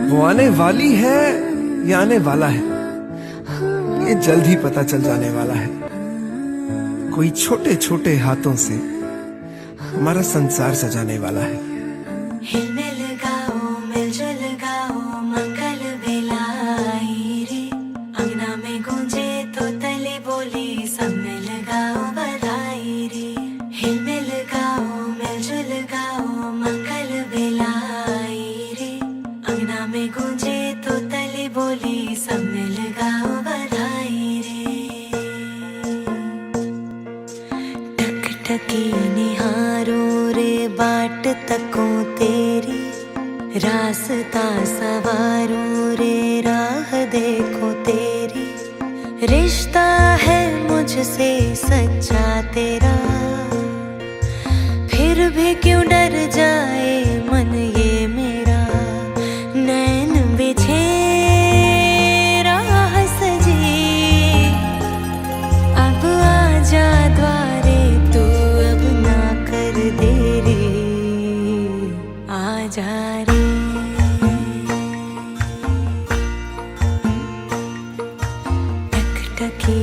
वो आने वाली है या आने वाला है, ये जल्द ही पता चल जाने वाला है। कोई छोटे छोटे हाथों से हमारा संसार सजाने वाला है। हिलमिल गाओ, मिलजुल गाओ, मंगल बेलाई रे। अंगना में गूंजे तो तले बोली, सब मिल गाओ बधाई रे। हिलमिल गाओ, मिलजुल गाओ, मंगल बेलाई रे। अंगना में गूंजे तो तले बोली, सब मिल गाओ बधाई रे। टकटकी निहारो रे बाट तकों तेरी, रास्ता सवारो रे राह देखो तेरी। रिश्ता है मुझसे सच्चा तेरा, फिर भी क्यों डर जाए मन ये मेरा। नैन बिछे राह सजी, अब आजा द्वारे तू, अब ना कर देरी, आजा रे। टकटकी